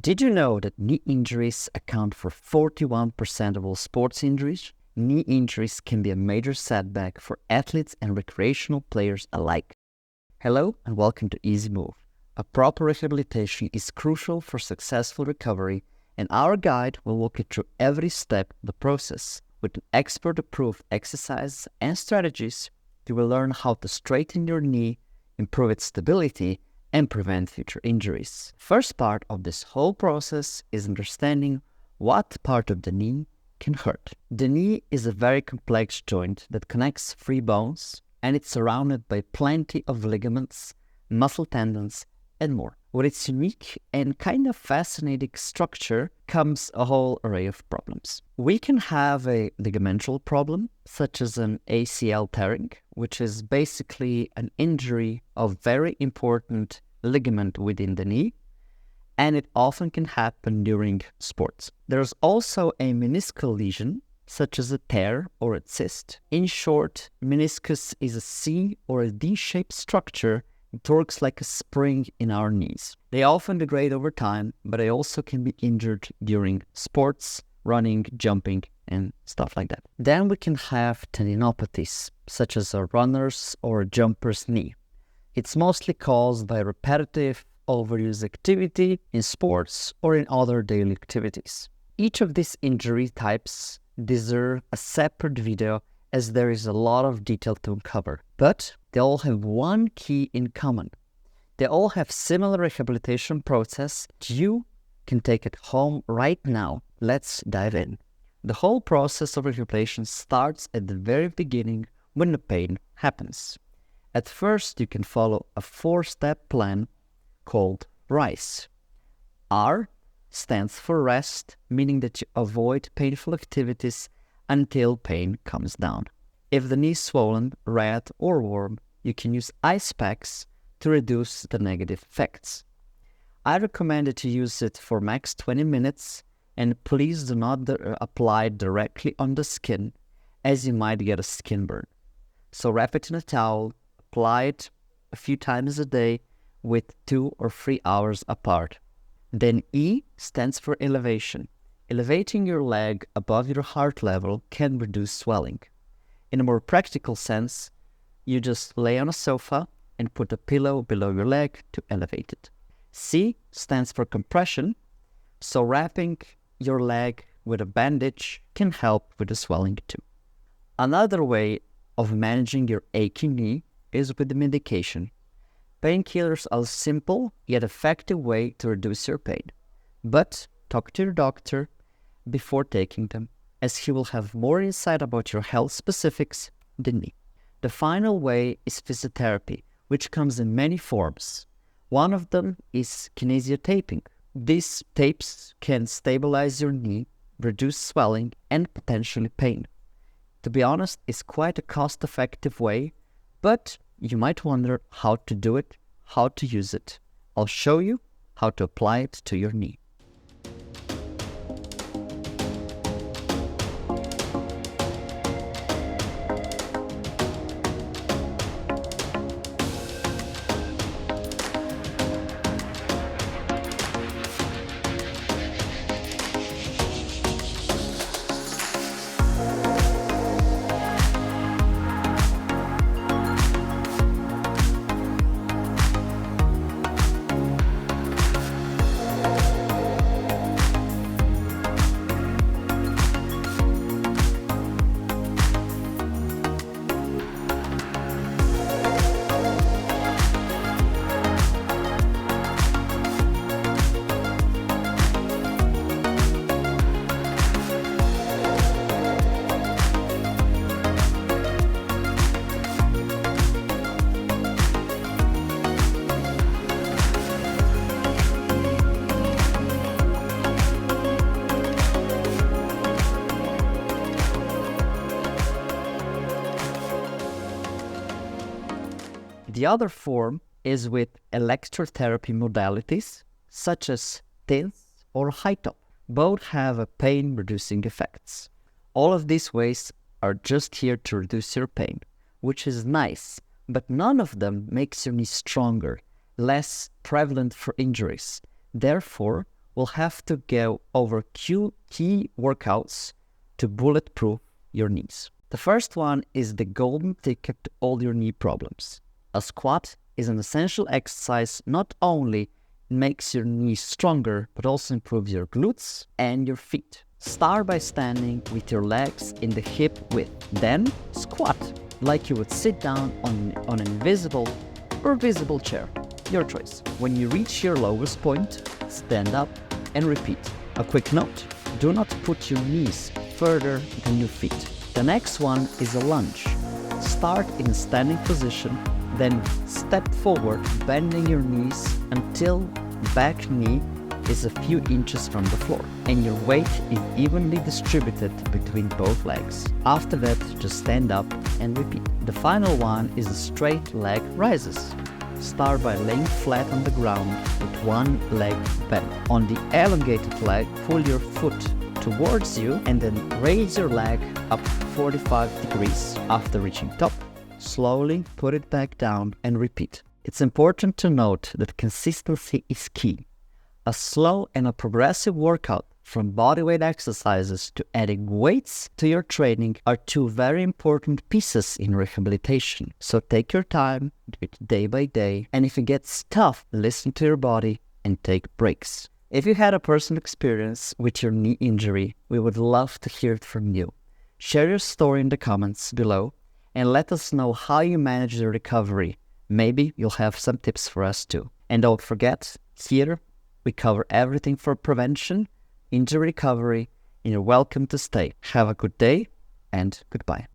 Did you know that knee injuries account for 41% of all sports injuries? Knee injuries can be a major setback for athletes and recreational players alike. Hello and welcome to Easy Move. A proper rehabilitation is crucial for successful recovery, and our guide will walk you through every step of the process. With an expert-approved exercises and strategies, you will learn how to straighten your knee, improve its stability, and prevent future injuries. First part of this whole process is understanding what part of the knee can hurt. The knee is a very complex joint that connects three bones, and it's surrounded by plenty of ligaments, muscle tendons, and more. With its unique and kind of fascinating structure comes a whole array of problems. We can have a ligamental problem, such as an ACL tearing, which is basically an injury of very important ligament within the knee, and it often can happen during sports. There's also a meniscal lesion, such as a tear or a cyst. In short, meniscus is a C or a D-shaped structure. It works like a spring in our knees. They often degrade over time, but they also can be injured during sports, running, jumping, and stuff like that. Then we can have tendinopathies, such as a runner's or a jumper's knee. It's mostly caused by repetitive overuse activity in sports or in other daily activities. Each of these injury types deserve a separate video, as there is a lot of detail to uncover. But they all have one key in common. They all have similar rehabilitation process. You can take it home right now. Let's dive in. The whole process of rehabilitation starts at the very beginning when the pain happens. At first, you can follow a 4-step plan called RICE. R stands for rest, meaning that you avoid painful activities until pain comes down. If the knee is swollen, red, or warm, you can use ice packs to reduce the negative effects. I recommend that you use it for max 20 minutes, and please do not apply directly on the skin, as you might get a skin burn. So wrap it in a towel, apply it a few times a day with 2 or 3 hours apart. Then E stands for elevation. Elevating your leg above your heart level can reduce swelling. In a more practical sense, you just lay on a sofa and put a pillow below your leg to elevate it. C stands for compression, so wrapping your leg with a bandage can help with the swelling too. Another way of managing your aching knee is with the medication. Painkillers are a simple yet effective way to reduce your pain, but talk to your doctor before taking them, as he will have more insight about your health specifics than me. The final way is physiotherapy, which comes in many forms. One of them is kinesio taping. These tapes can stabilize your knee, reduce swelling, and potentially pain. To be honest, it's quite a cost-effective way, but you might wonder how to do it, how to use it. I'll show you how to apply it to your knee. The other form is with electrotherapy modalities, such as TINS or high top. Both have pain-reducing effects. All of these ways are just here to reduce your pain, which is nice, but none of them makes your knee stronger, less prevalent for injuries. Therefore, we'll have to go over two key workouts to bulletproof your knees. The first one is the golden ticket to all your knee problems. A squat is an essential exercise. Not only makes your knees stronger, but also improves your glutes and your feet. Start by standing with your legs in the hip width. Then squat like you would sit down on an invisible or visible chair. Your choice. When you reach your lowest point, stand up and repeat. A quick note, do not put your knees further than your feet. The next one is a lunge. Start in a standing position, then step forward, bending your knees until back knee is a few inches from the floor and your weight is evenly distributed between both legs. After that, just stand up and repeat. The final one is a straight leg rises. Start by laying flat on the ground with one leg bent. On the elongated leg, pull your foot towards you and then raise your leg up 45 degrees. After reaching top, slowly put it back down and repeat. It's important to note that consistency is key. A slow and a progressive workout, from bodyweight exercises to adding weights to your training, are two very important pieces in rehabilitation. So take your time, do it day by day, and if it gets tough, listen to your body and take breaks. If you had a personal experience with your knee injury, we would love to hear it from you. Share your story in the comments below and let us know how you manage the recovery. Maybe you'll have some tips for us too. And don't forget, here we cover everything for prevention, injury recovery, and you're welcome to stay. Have a good day and goodbye.